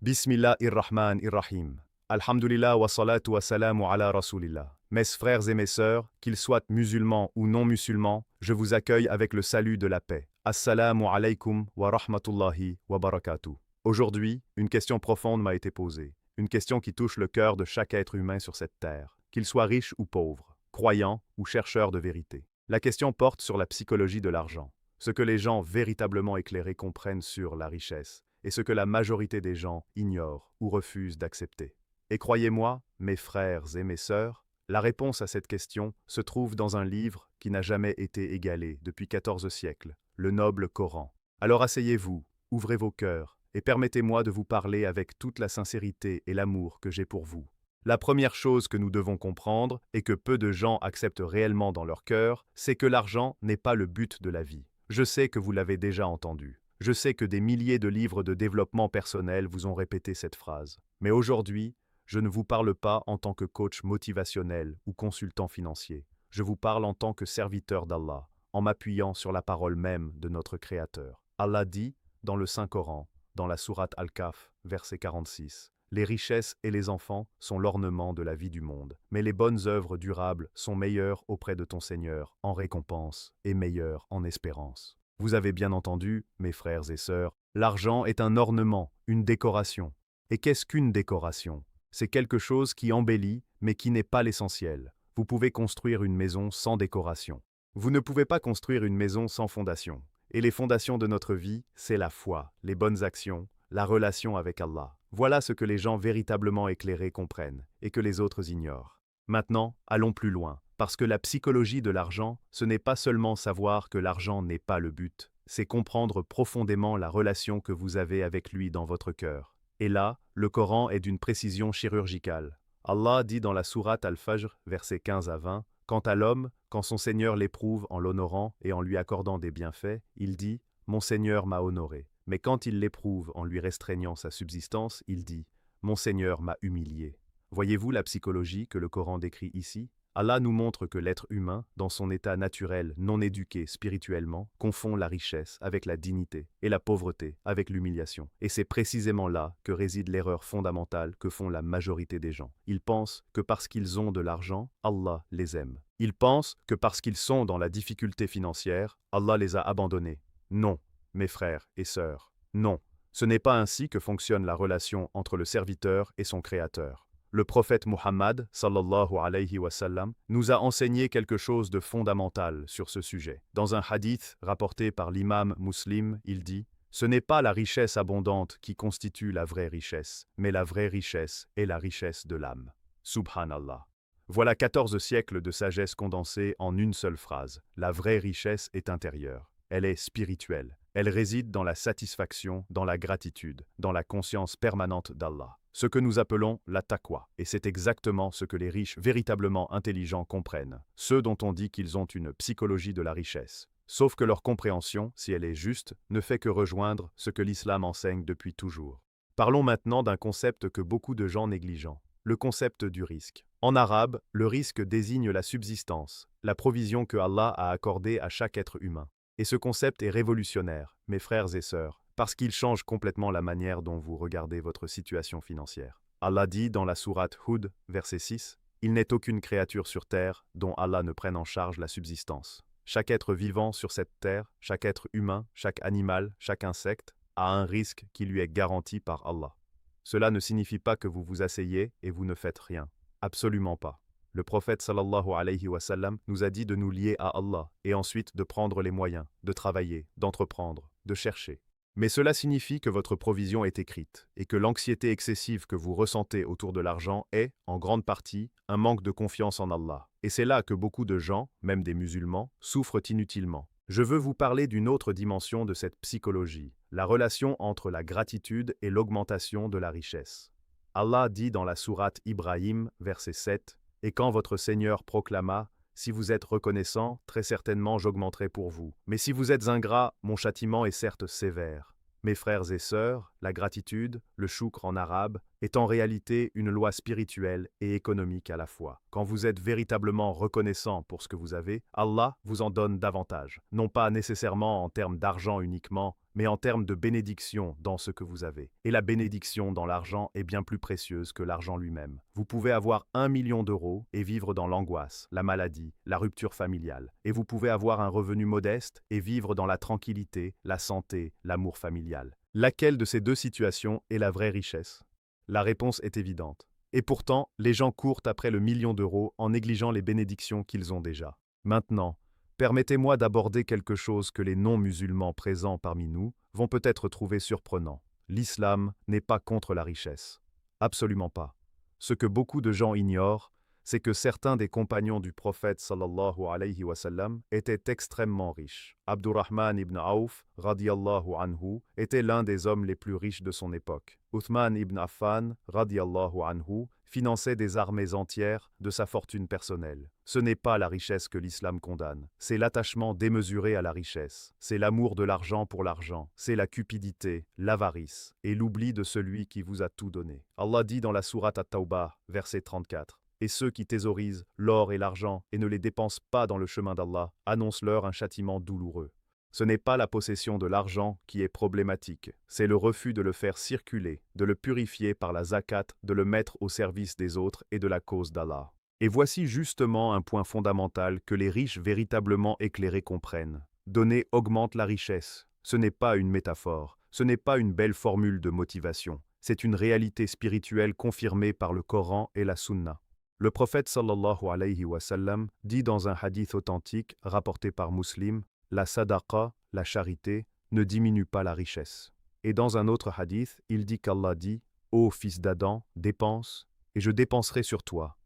Bismillahirrahmanirrahim. Alhamdulillah wa salatu wa salamu ala rasulillah. Mes frères et mes sœurs, qu'ils soient musulmans ou non musulmans, je vous accueille avec le salut de la paix. Assalamu alaikum wa rahmatullahi wa barakatuh. Aujourd'hui, une question profonde m'a été posée. Une question qui touche le cœur de chaque être humain sur cette terre, qu'il soit riche ou pauvre, croyant ou chercheur de vérité. La question porte sur la psychologie de l'argent, ce que les gens véritablement éclairés comprennent sur la richesse, et ce que la majorité des gens ignorent ou refusent d'accepter. Et croyez-moi, mes frères et mes sœurs, la réponse à cette question se trouve dans un livre qui n'a jamais été égalé depuis 14 siècles, le noble Coran. Alors asseyez-vous, ouvrez vos cœurs, et permettez-moi de vous parler avec toute la sincérité et l'amour que j'ai pour vous. La première chose que nous devons comprendre, et que peu de gens acceptent réellement dans leur cœur, c'est que l'argent n'est pas le but de la vie. Je sais que vous l'avez déjà entendu. Je sais que des milliers de livres de développement personnel vous ont répété cette phrase. Mais aujourd'hui, je ne vous parle pas en tant que coach motivationnel ou consultant financier. Je vous parle en tant que serviteur d'Allah, en m'appuyant sur la parole même de notre Créateur. Allah dit, dans le Saint-Coran, dans la sourate Al-Kahf, verset 46, « Les richesses et les enfants sont l'ornement de la vie du monde, mais les bonnes œuvres durables sont meilleures auprès de ton Seigneur en récompense et meilleures en espérance. » Vous avez bien entendu, mes frères et sœurs, l'argent est un ornement, une décoration. Et qu'est-ce qu'une décoration? C'est quelque chose qui embellit, mais qui n'est pas l'essentiel. Vous pouvez construire une maison sans décoration. Vous ne pouvez pas construire une maison sans fondation. Et les fondations de notre vie, c'est la foi, les bonnes actions, la relation avec Allah. Voilà ce que les gens véritablement éclairés comprennent, et que les autres ignorent. Maintenant, allons plus loin. Parce que la psychologie de l'argent, ce n'est pas seulement savoir que l'argent n'est pas le but, c'est comprendre profondément la relation que vous avez avec lui dans votre cœur. Et là, le Coran est d'une précision chirurgicale. Allah dit dans la sourate Al-Fajr, versets 15 à 20, « Quant à l'homme, quand son Seigneur l'éprouve en l'honorant et en lui accordant des bienfaits, il dit « Mon Seigneur m'a honoré ». Mais quand il l'éprouve en lui restreignant sa subsistance, il dit « Mon Seigneur m'a humilié ». Voyez-vous la psychologie que le Coran décrit ici? Allah nous montre que l'être humain, dans son état naturel, non éduqué spirituellement, confond la richesse avec la dignité et la pauvreté avec l'humiliation. Et c'est précisément là que réside l'erreur fondamentale que font la majorité des gens. Ils pensent que parce qu'ils ont de l'argent, Allah les aime. Ils pensent que parce qu'ils sont dans la difficulté financière, Allah les a abandonnés. Non, mes frères et sœurs, non. Ce n'est pas ainsi que fonctionne la relation entre le serviteur et son créateur. Le prophète Muhammad, sallallahu alayhi wa sallam, nous a enseigné quelque chose de fondamental sur ce sujet. Dans un hadith rapporté par l'imam Muslim, il dit « Ce n'est pas la richesse abondante qui constitue la vraie richesse, mais la vraie richesse est la richesse de l'âme. » Subhanallah. Voilà 14 siècles de sagesse condensée en une seule phrase. La vraie richesse est intérieure. Elle est spirituelle. Elle réside dans la satisfaction, dans la gratitude, dans la conscience permanente d'Allah. Ce que nous appelons la taqwa. Et c'est exactement ce que les riches véritablement intelligents comprennent. Ceux dont on dit qu'ils ont une psychologie de la richesse. Sauf que leur compréhension, si elle est juste, ne fait que rejoindre ce que l'islam enseigne depuis toujours. Parlons maintenant d'un concept que beaucoup de gens négligent. Le concept du risque. En arabe, le risque désigne la subsistance, la provision que Allah a accordée à chaque être humain. Et ce concept est révolutionnaire, mes frères et sœurs, parce qu'il change complètement la manière dont vous regardez votre situation financière. Allah dit dans la sourate Hud, verset 6, « Il n'est aucune créature sur terre dont Allah ne prenne en charge la subsistance. Chaque être vivant sur cette terre, chaque être humain, chaque animal, chaque insecte, a un risque qui lui est garanti par Allah. » Cela ne signifie pas que vous vous asseyez et vous ne faites rien. Absolument pas. Le prophète sallallahu alayhi wa sallam nous a dit de nous lier à Allah et ensuite de prendre les moyens, de travailler, d'entreprendre, de chercher. Mais cela signifie que votre provision est écrite et que l'anxiété excessive que vous ressentez autour de l'argent est, en grande partie, un manque de confiance en Allah. Et c'est là que beaucoup de gens, même des musulmans, souffrent inutilement. Je veux vous parler d'une autre dimension de cette psychologie, la relation entre la gratitude et l'augmentation de la richesse. Allah dit dans la sourate Ibrahim, verset 7, « Et quand votre Seigneur proclama, « Si vous êtes reconnaissant, très certainement j'augmenterai pour vous. Mais si vous êtes ingrat, mon châtiment est certes sévère. » Mes frères et sœurs, la gratitude, le choukr en arabe, est en réalité une loi spirituelle et économique à la fois. Quand vous êtes véritablement reconnaissant pour ce que vous avez, Allah vous en donne davantage, non pas nécessairement en termes d'argent uniquement, mais en termes de bénédiction dans ce que vous avez. Et la bénédiction dans l'argent est bien plus précieuse que l'argent lui-même. Vous pouvez avoir 1 million d'euros et vivre dans l'angoisse, la maladie, la rupture familiale. Et vous pouvez avoir un revenu modeste et vivre dans la tranquillité, la santé, l'amour familial. Laquelle de ces deux situations est la vraie richesse? La réponse est évidente. Et pourtant, les gens courent après le million d'euros en négligeant les bénédictions qu'ils ont déjà. Maintenant, permettez-moi d'aborder quelque chose que les non-musulmans présents parmi nous vont peut-être trouver surprenant. L'islam n'est pas contre la richesse. Absolument pas. Ce que beaucoup de gens ignorent, c'est que certains des compagnons du prophète sallallahu alayhi wa sallam étaient extrêmement riches. Abdurrahman ibn Auf, radiyallahu anhu, était l'un des hommes les plus riches de son époque. Uthman ibn Affan, radiyallahu anhu, finançait des armées entières de sa fortune personnelle. Ce n'est pas la richesse que l'islam condamne, c'est l'attachement démesuré à la richesse, c'est l'amour de l'argent pour l'argent, c'est la cupidité, l'avarice et l'oubli de celui qui vous a tout donné. Allah dit dans la sourate At-Tawbah, verset 34. Et ceux qui thésaurisent l'or et l'argent et ne les dépensent pas dans le chemin d'Allah, annoncent-leur un châtiment douloureux. Ce n'est pas la possession de l'argent qui est problématique, c'est le refus de le faire circuler, de le purifier par la zakat, de le mettre au service des autres et de la cause d'Allah. Et voici justement un point fondamental que les riches véritablement éclairés comprennent. Donner augmente la richesse. Ce n'est pas une métaphore, ce n'est pas une belle formule de motivation, c'est une réalité spirituelle confirmée par le Coran et la Sunna. Le prophète sallallahu alayhi wa sallam dit dans un hadith authentique rapporté par Muslim, la sadaqa, la charité, ne diminue pas la richesse. Et dans un autre hadith, il dit qu'Allah dit, ô fils d'Adam, dépense, et je dépenserai sur toi.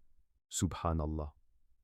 Subhanallah.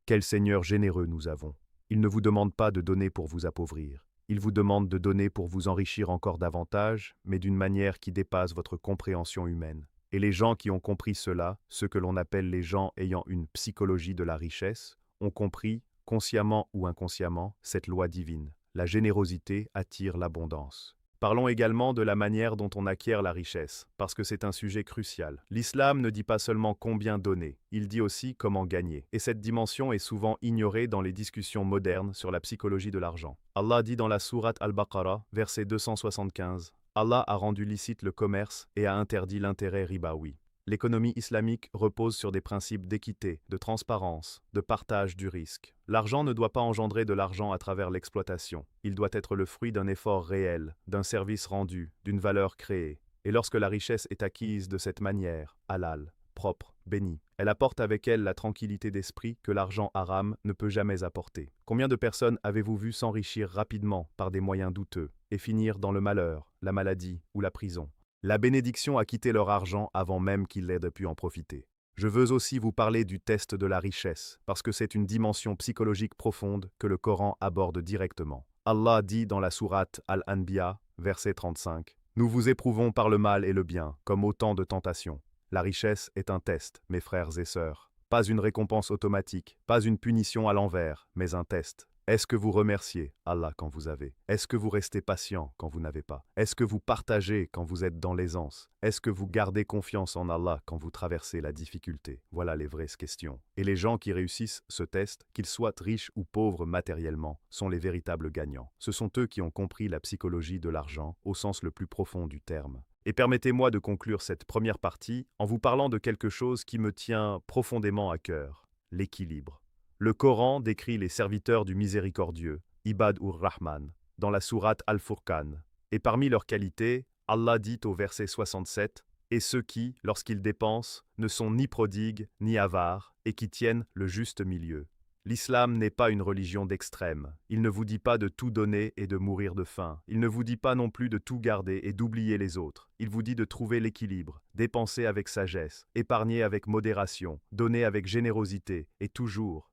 Quel Seigneur généreux nous avons. Il ne vous demande pas de donner pour vous appauvrir. Il vous demande de donner pour vous enrichir encore davantage, mais d'une manière qui dépasse votre compréhension humaine. Et les gens qui ont compris cela, ce que l'on appelle les gens ayant une psychologie de la richesse, ont compris, consciemment ou inconsciemment, cette loi divine. La générosité attire l'abondance. Parlons également de la manière dont on acquiert la richesse, parce que c'est un sujet crucial. L'islam ne dit pas seulement combien donner, il dit aussi comment gagner. Et cette dimension est souvent ignorée dans les discussions modernes sur la psychologie de l'argent. Allah dit dans la sourate Al-Baqarah, verset 275, Allah a rendu licite le commerce et a interdit l'intérêt ribaoui. L'économie islamique repose sur des principes d'équité, de transparence, de partage du risque. L'argent ne doit pas engendrer de l'argent à travers l'exploitation. Il doit être le fruit d'un effort réel, d'un service rendu, d'une valeur créée. Et lorsque la richesse est acquise de cette manière, halal, propre, bénie, elle apporte avec elle la tranquillité d'esprit que l'argent haram ne peut jamais apporter. Combien de personnes avez-vous vu s'enrichir rapidement par des moyens douteux et finir dans le malheur, la maladie ou la prison? La bénédiction a quitté leur argent avant même qu'ils aient pu en profiter. Je veux aussi vous parler du test de la richesse, parce que c'est une dimension psychologique profonde que le Coran aborde directement. Allah dit dans la sourate Al-Anbiya, verset 35, « Nous vous éprouvons par le mal et le bien, comme autant de tentations. La richesse est un test, mes frères et sœurs. Pas une récompense automatique, pas une punition à l'envers, mais un test. Est-ce que vous remerciez Allah quand vous avez? Est-ce que vous restez patient quand vous n'avez pas? Est-ce que vous partagez quand vous êtes dans l'aisance? Est-ce que vous gardez confiance en Allah quand vous traversez la difficulté? Voilà les vraies questions. Et les gens qui réussissent ce test, qu'ils soient riches ou pauvres matériellement, sont les véritables gagnants. Ce sont eux qui ont compris la psychologie de l'argent au sens le plus profond du terme. Et permettez-moi de conclure cette première partie en vous parlant de quelque chose qui me tient profondément à cœur, l'équilibre. Le Coran décrit les serviteurs du miséricordieux, Ibad ur-Rahman, dans la sourate Al-Furqan. Et parmi leurs qualités, Allah dit au verset 67, « Et ceux qui, lorsqu'ils dépensent, ne sont ni prodigues ni avares, et qui tiennent le juste milieu. » L'islam n'est pas une religion d'extrême. Il ne vous dit pas de tout donner et de mourir de faim. Il ne vous dit pas non plus de tout garder et d'oublier les autres. Il vous dit de trouver l'équilibre, dépenser avec sagesse, épargner avec modération, donner avec générosité et toujours,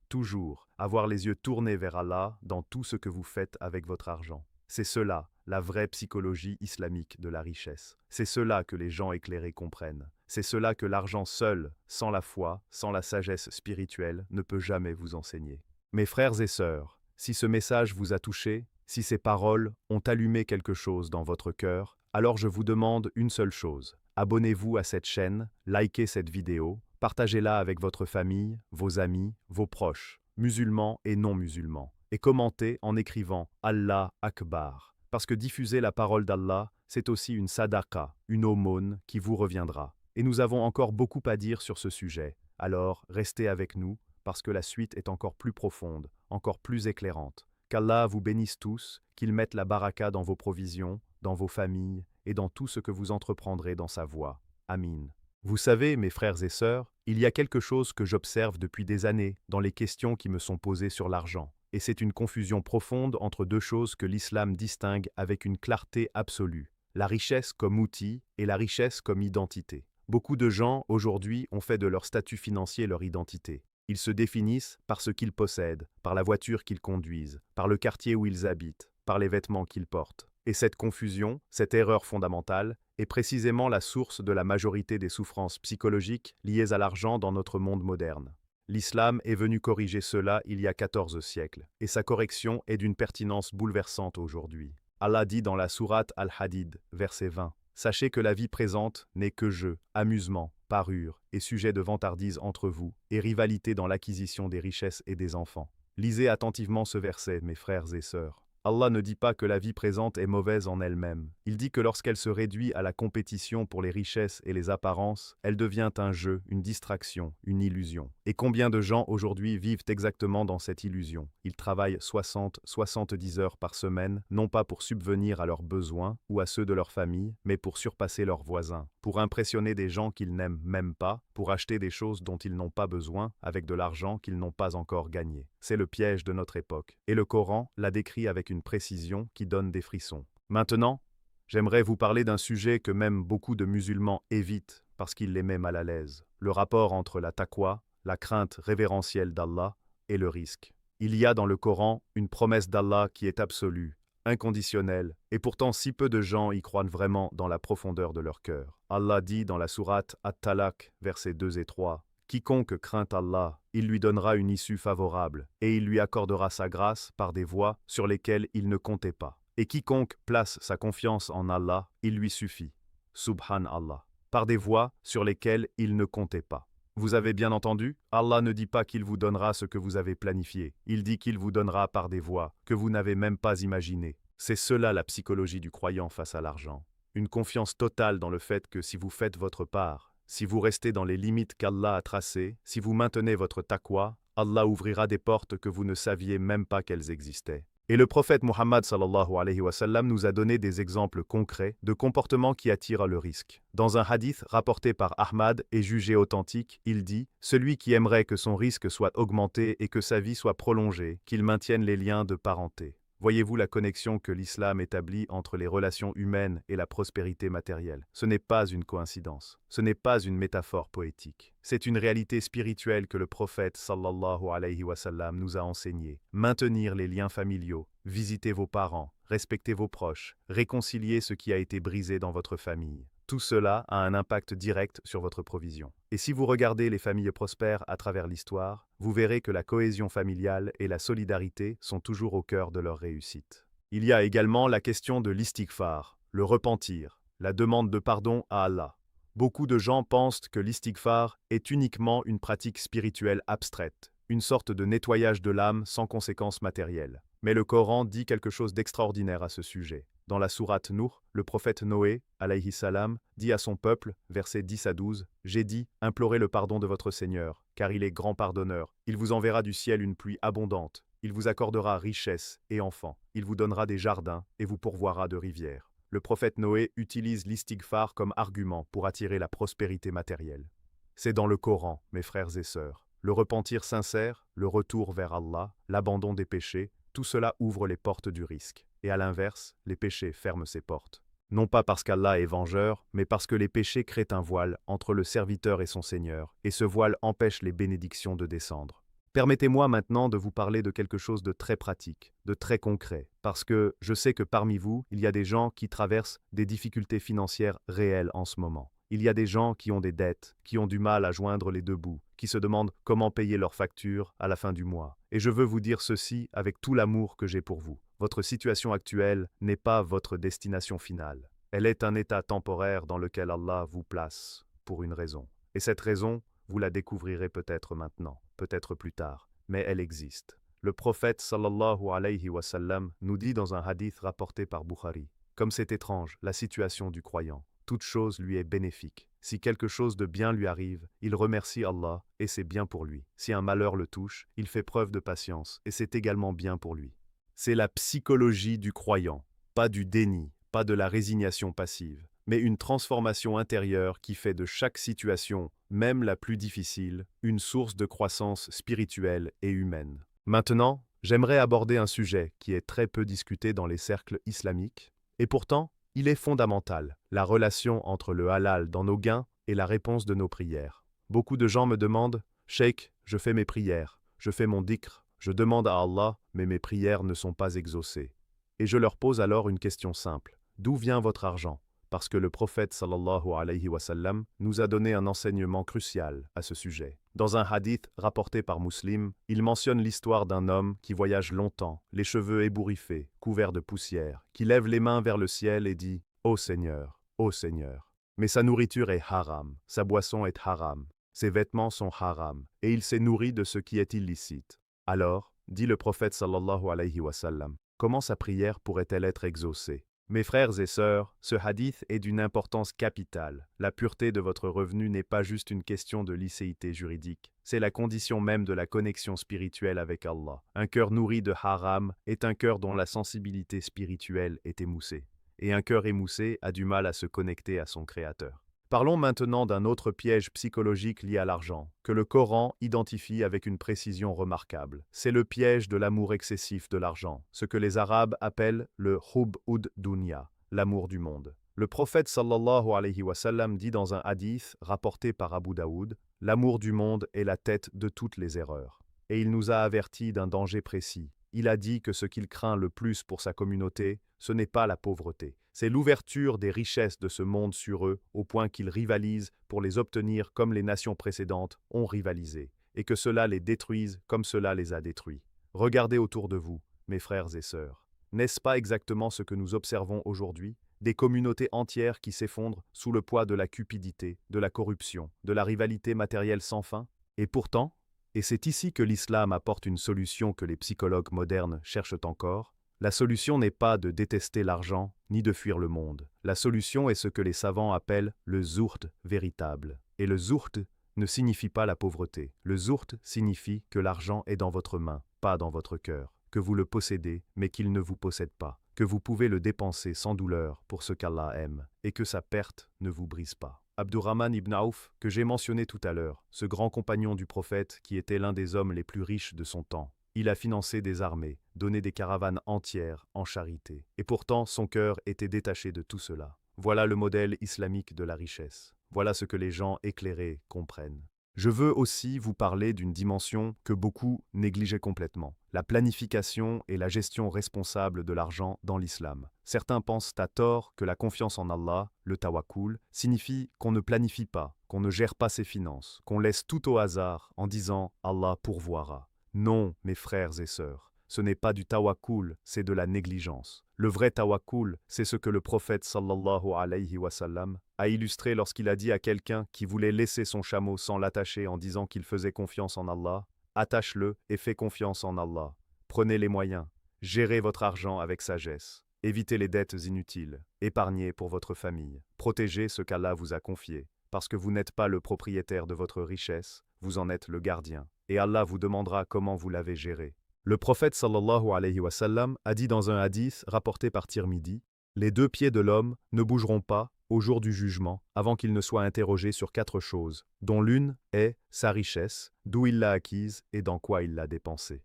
avoir les yeux tournés vers Allah dans tout ce que vous faites avec votre argent. C'est cela, la vraie psychologie islamique de la richesse. C'est cela que les gens éclairés comprennent. C'est cela que l'argent seul, sans la foi, sans la sagesse spirituelle, ne peut jamais vous enseigner. Mes frères et sœurs, si ce message vous a touché, si ces paroles ont allumé quelque chose dans votre cœur, alors je vous demande une seule chose, abonnez-vous à cette chaîne, likez cette vidéo, partagez-la avec votre famille, vos amis, vos proches, musulmans et non musulmans, et commentez en écrivant Allah Akbar, parce que diffuser la parole d'Allah, c'est aussi une sadaqa, une aumône qui vous reviendra. Et nous avons encore beaucoup à dire sur ce sujet, alors restez avec nous, parce que la suite est encore plus profonde, encore plus éclairante. Qu'Allah vous bénisse tous, qu'il mette la baraka dans vos provisions, dans vos familles et dans tout ce que vous entreprendrez dans sa voie. Amin. Vous savez, mes frères et sœurs, il y a quelque chose que j'observe depuis des années dans les questions qui me sont posées sur l'argent, et c'est une confusion profonde entre deux choses que l'islam distingue avec une clarté absolue, la richesse comme outil et la richesse comme identité. Beaucoup de gens, aujourd'hui, ont fait de leur statut financier leur identité. Ils se définissent par ce qu'ils possèdent, par la voiture qu'ils conduisent, par le quartier où ils habitent, par les vêtements qu'ils portent. Et cette confusion, cette erreur fondamentale, est précisément la source de la majorité des souffrances psychologiques liées à l'argent dans notre monde moderne. L'islam est venu corriger cela il y a 14 siècles, et sa correction est d'une pertinence bouleversante aujourd'hui. Allah dit dans la sourate Al-Hadid, verset 20, « Sachez que la vie présente n'est que jeu, amusement, parure et sujet de vantardise entre vous, et rivalité dans l'acquisition des richesses et des enfants. » Lisez attentivement ce verset, mes frères et sœurs. Allah ne dit pas que la vie présente est mauvaise en elle-même. Il dit que lorsqu'elle se réduit à la compétition pour les richesses et les apparences, elle devient un jeu, une distraction, une illusion. Et combien de gens aujourd'hui vivent exactement dans cette illusion? Ils travaillent 60-70 heures par semaine, non pas pour subvenir à leurs besoins ou à ceux de leur famille, mais pour surpasser leurs voisins, pour impressionner des gens qu'ils n'aiment même pas, pour acheter des choses dont ils n'ont pas besoin avec de l'argent qu'ils n'ont pas encore gagné. C'est le piège de notre époque. Et le Coran la décrit avec une précision qui donne des frissons. Maintenant, j'aimerais vous parler d'un sujet que même beaucoup de musulmans évitent parce qu'ils les mettent mal à l'aise. Le rapport entre la taqwa, la crainte révérentielle d'Allah, et le risque. Il y a dans le Coran une promesse d'Allah qui est absolue, inconditionnelle, et pourtant si peu de gens y croient vraiment dans la profondeur de leur cœur. Allah dit dans la sourate At-Talaq, versets 2 et 3, « Quiconque craint Allah, il lui donnera une issue favorable, et il lui accordera sa grâce par des voies sur lesquelles il ne comptait pas. Et quiconque place sa confiance en Allah, il lui suffit. Subhanallah. Par des voies sur lesquelles il ne comptait pas. » Vous avez bien entendu? Allah ne dit pas qu'il vous donnera ce que vous avez planifié. Il dit qu'il vous donnera par des voies que vous n'avez même pas imaginées. C'est cela la psychologie du croyant face à l'argent. Une confiance totale dans le fait que si vous faites votre part, si vous restez dans les limites qu'Allah a tracées, si vous maintenez votre taqwa, Allah ouvrira des portes que vous ne saviez même pas qu'elles existaient. Et le prophète Muhammad sallallahu alayhi wa sallam nous a donné des exemples concrets de comportements qui attirent le risque. Dans un hadith rapporté par Ahmad et jugé authentique, il dit « Celui qui aimerait que son risque soit augmenté et que sa vie soit prolongée, qu'il maintienne les liens de parenté. » Voyez-vous la connexion que l'islam établit entre les relations humaines et la prospérité matérielle? Ce n'est pas une coïncidence. Ce n'est pas une métaphore poétique. C'est une réalité spirituelle que le prophète sallallahu alayhi wa sallam nous a enseignée. Maintenir les liens familiaux, visiter vos parents, respecter vos proches, réconcilier ce qui a été brisé dans votre famille. Tout cela a un impact direct sur votre provision. Et si vous regardez les familles prospères à travers l'histoire, vous verrez que la cohésion familiale et la solidarité sont toujours au cœur de leur réussite. Il y a également la question de l'istighfar, le repentir, la demande de pardon à Allah. Beaucoup de gens pensent que l'istighfar est uniquement une pratique spirituelle abstraite, une sorte de nettoyage de l'âme sans conséquences matérielles. Mais le Coran dit quelque chose d'extraordinaire à ce sujet. Dans la sourate Nour, le prophète Noé, alayhi salam, dit à son peuple, versets 10 à 12, « J'ai dit, implorez le pardon de votre Seigneur, car il est grand pardonneur. Il vous enverra du ciel une pluie abondante. Il vous accordera richesse et enfants. Il vous donnera des jardins et vous pourvoira de rivières. » Le prophète Noé utilise l'istighfar comme argument pour attirer la prospérité matérielle. C'est dans le Coran, mes frères et sœurs. Le repentir sincère, le retour vers Allah, l'abandon des péchés, tout cela ouvre les portes du risque. Et à l'inverse, les péchés ferment ces portes. Non pas parce qu'Allah est vengeur, mais parce que les péchés créent un voile entre le serviteur et son Seigneur, et ce voile empêche les bénédictions de descendre. Permettez-moi maintenant de vous parler de quelque chose de très pratique, de très concret, parce que je sais que parmi vous, il y a des gens qui traversent des difficultés financières réelles en ce moment. Il y a des gens qui ont des dettes, qui ont du mal à joindre les deux bouts, qui se demandent comment payer leurs factures à la fin du mois. Et je veux vous dire ceci avec tout l'amour que j'ai pour vous. Votre situation actuelle n'est pas votre destination finale. Elle est un état temporaire dans lequel Allah vous place, pour une raison. Et cette raison, vous la découvrirez peut-être maintenant, peut-être plus tard, mais elle existe. Le prophète sallallahu alayhi wa sallam nous dit dans un hadith rapporté par Bukhari, comme c'est étrange, la situation du croyant, toute chose lui est bénéfique. Si quelque chose de bien lui arrive, il remercie Allah et c'est bien pour lui. Si un malheur le touche, il fait preuve de patience et c'est également bien pour lui. C'est la psychologie du croyant, pas du déni, pas de la résignation passive, mais une transformation intérieure qui fait de chaque situation, même la plus difficile, une source de croissance spirituelle et humaine. Maintenant, j'aimerais aborder un sujet qui est très peu discuté dans les cercles islamiques, et pourtant, il est fondamental, la relation entre le halal dans nos gains et la réponse de nos prières. Beaucoup de gens me demandent « Cheikh, je fais mes prières, je fais mon dhikr, je demande à Allah, mais mes prières ne sont pas exaucées. » Et je leur pose alors une question simple. D'où vient votre argent? Parce que le prophète sallallahu alayhi wa sallam nous a donné un enseignement crucial à ce sujet. Dans un hadith rapporté par Muslim, il mentionne l'histoire d'un homme qui voyage longtemps, les cheveux ébouriffés, couverts de poussière, qui lève les mains vers le ciel et dit « Ô Seigneur, ô Seigneur ». Mais sa nourriture est haram, sa boisson est haram, ses vêtements sont haram, et il s'est nourri de ce qui est illicite. Alors, dit le prophète sallallahu alayhi wa sallam, comment sa prière pourrait-elle être exaucée? Mes frères et sœurs, ce hadith est d'une importance capitale. La pureté de votre revenu n'est pas juste une question de licéité juridique, c'est la condition même de la connexion spirituelle avec Allah. Un cœur nourri de haram est un cœur dont la sensibilité spirituelle est émoussée. Et un cœur émoussé a du mal à se connecter à son Créateur. Parlons maintenant d'un autre piège psychologique lié à l'argent, que le Coran identifie avec une précision remarquable. C'est le piège de l'amour excessif de l'argent, ce que les Arabes appellent le hub ud dunya, l'amour du monde. Le prophète sallallahu alayhi wa sallam dit dans un hadith rapporté par Abu Daoud, « L'amour du monde est la tête de toutes les erreurs. » Et il nous a avertis d'un danger précis. Il a dit que ce qu'il craint le plus pour sa communauté, ce n'est pas la pauvreté, c'est l'ouverture des richesses de ce monde sur eux au point qu'ils rivalisent pour les obtenir comme les nations précédentes ont rivalisé, et que cela les détruise comme cela les a détruits. Regardez autour de vous, mes frères et sœurs. N'est-ce pas exactement ce que nous observons aujourd'hui? Des communautés entières qui s'effondrent sous le poids de la cupidité, de la corruption, de la rivalité matérielle sans fin? Et pourtant, et c'est ici que l'islam apporte une solution que les psychologues modernes cherchent encore, la solution n'est pas de détester l'argent, ni de fuir le monde. La solution est ce que les savants appellent le zuhd véritable. Et le zuhd ne signifie pas la pauvreté. Le zuhd signifie que l'argent est dans votre main, pas dans votre cœur, que vous le possédez, mais qu'il ne vous possède pas, que vous pouvez le dépenser sans douleur pour ce qu'Allah aime, et que sa perte ne vous brise pas. Abdurrahman ibn Auf, que j'ai mentionné tout à l'heure, ce grand compagnon du prophète qui était l'un des hommes les plus riches de son temps, il a financé des armées, donné des caravanes entières en charité. Et pourtant, son cœur était détaché de tout cela. Voilà le modèle islamique de la richesse. Voilà ce que les gens éclairés comprennent. Je veux aussi vous parler d'une dimension que beaucoup négligeaient complètement, la planification et la gestion responsable de l'argent dans l'islam. Certains pensent à tort que la confiance en Allah, le tawakkul, signifie qu'on ne planifie pas, qu'on ne gère pas ses finances, qu'on laisse tout au hasard en disant « Allah pourvoira ». Non, mes frères et sœurs, ce n'est pas du tawakkul, c'est de la négligence. Le vrai tawakkul, c'est ce que le prophète sallallahu alayhi wa sallam a illustré lorsqu'il a dit à quelqu'un qui voulait laisser son chameau sans l'attacher en disant qu'il faisait confiance en Allah, « Attache-le et fais confiance en Allah. Prenez les moyens, gérez votre argent avec sagesse, évitez les dettes inutiles, épargnez pour votre famille, protégez ce qu'Allah vous a confié, parce que vous n'êtes pas le propriétaire de votre richesse, vous en êtes le gardien. Et Allah vous demandera comment vous l'avez géré. » Le prophète sallallahu alayhi wa sallam a dit dans un hadith rapporté par Tirmidhi, « Les deux pieds de l'homme ne bougeront pas au jour du jugement avant qu'il ne soit interrogé sur 4 choses, dont l'une est sa richesse, d'où il l'a acquise et dans quoi il l'a dépensée. »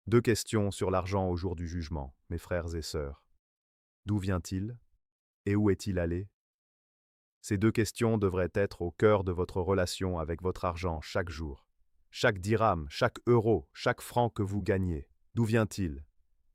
2 questions sur l'argent au jour du jugement, mes frères et sœurs. D'où vient-il? Et où est-il allé? Ces 2 questions devraient être au cœur de votre relation avec votre argent chaque jour. Chaque dirham, chaque euro, chaque franc que vous gagnez, d'où vient-il?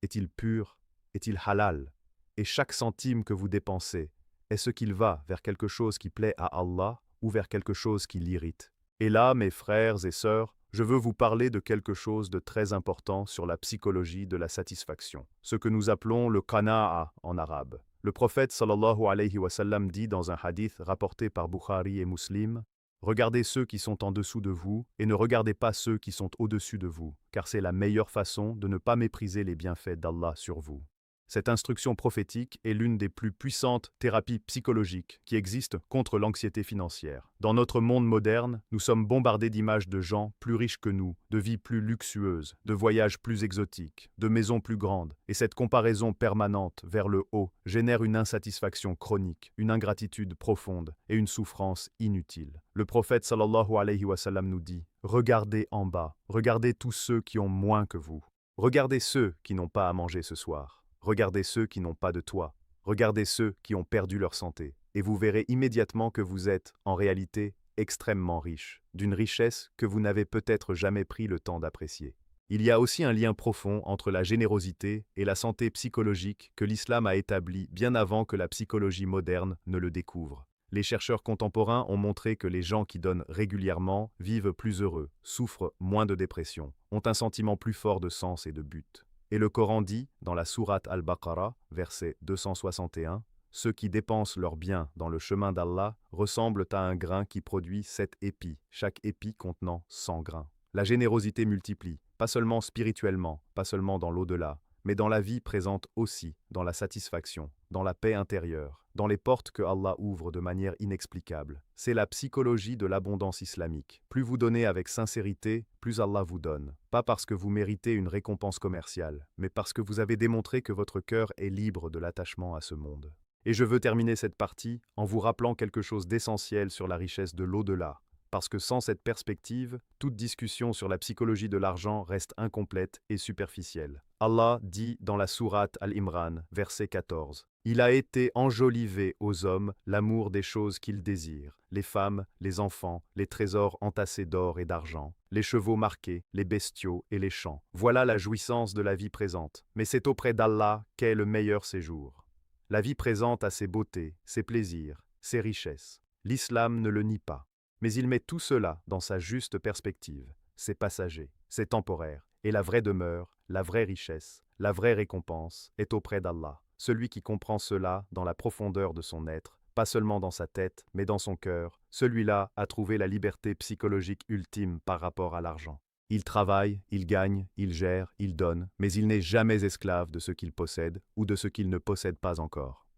Est-il pur? Est-il halal? Et chaque centime que vous dépensez, est-ce qu'il va vers quelque chose qui plaît à Allah ou vers quelque chose qui l'irrite? Et là, mes frères et sœurs, je veux vous parler de quelque chose de très important sur la psychologie de la satisfaction, ce que nous appelons le qana'a en arabe. Le prophète sallallahu alayhi wa sallam dit dans un hadith rapporté par Bukhari et Muslim: regardez ceux qui sont en dessous de vous et ne regardez pas ceux qui sont au-dessus de vous, car c'est la meilleure façon de ne pas mépriser les bienfaits d'Allah sur vous. Cette instruction prophétique est l'une des plus puissantes thérapies psychologiques qui existent contre l'anxiété financière. Dans notre monde moderne, nous sommes bombardés d'images de gens plus riches que nous, de vies plus luxueuses, de voyages plus exotiques, de maisons plus grandes, et cette comparaison permanente vers le haut génère une insatisfaction chronique, une ingratitude profonde et une souffrance inutile. Le prophète sallallahu alayhi wa sallam nous dit: regardez en bas, regardez tous ceux qui ont moins que vous. Regardez ceux qui n'ont pas à manger ce soir. Regardez ceux qui n'ont pas de toit. Regardez ceux qui ont perdu leur santé. Et vous verrez immédiatement que vous êtes, en réalité, extrêmement riche, d'une richesse que vous n'avez peut-être jamais pris le temps d'apprécier. Il y a aussi un lien profond entre la générosité et la santé psychologique que l'islam a établi bien avant que la psychologie moderne ne le découvre. Les chercheurs contemporains ont montré que les gens qui donnent régulièrement vivent plus heureux, souffrent moins de dépression, ont un sentiment plus fort de sens et de but. Et le Coran dit, dans la sourate Al-Baqarah, verset 261, « Ceux qui dépensent leurs biens dans le chemin d'Allah ressemblent à un grain qui produit 7 épis, chaque épi contenant 100 grains. » La générosité multiplie, pas seulement spirituellement, pas seulement dans l'au-delà, mais dans la vie présente aussi, dans la satisfaction, dans la paix intérieure, dans les portes que Allah ouvre de manière inexplicable. C'est la psychologie de l'abondance islamique. Plus vous donnez avec sincérité, plus Allah vous donne. Pas parce que vous méritez une récompense commerciale, mais parce que vous avez démontré que votre cœur est libre de l'attachement à ce monde. Et je veux terminer cette partie en vous rappelant quelque chose d'essentiel sur la richesse de l'au-delà. Parce que sans cette perspective, toute discussion sur la psychologie de l'argent reste incomplète et superficielle. Allah dit dans la sourate Al-Imran, verset 14, « Il a été enjolivé aux hommes l'amour des choses qu'ils désirent, les femmes, les enfants, les trésors entassés d'or et d'argent, les chevaux marqués, les bestiaux et les champs. Voilà la jouissance de la vie présente, mais c'est auprès d'Allah qu'est le meilleur séjour. » La vie présente a ses beautés, ses plaisirs, ses richesses. L'islam ne le nie pas. Mais il met tout cela dans sa juste perspective. C'est passager, c'est temporaire, et la vraie demeure, la vraie richesse, la vraie récompense est auprès d'Allah. Celui qui comprend cela dans la profondeur de son être, pas seulement dans sa tête, mais dans son cœur, celui-là a trouvé la liberté psychologique ultime par rapport à l'argent. Il travaille, il gagne, il gère, il donne, mais il n'est jamais esclave de ce qu'il possède ou de ce qu'il ne possède pas encore.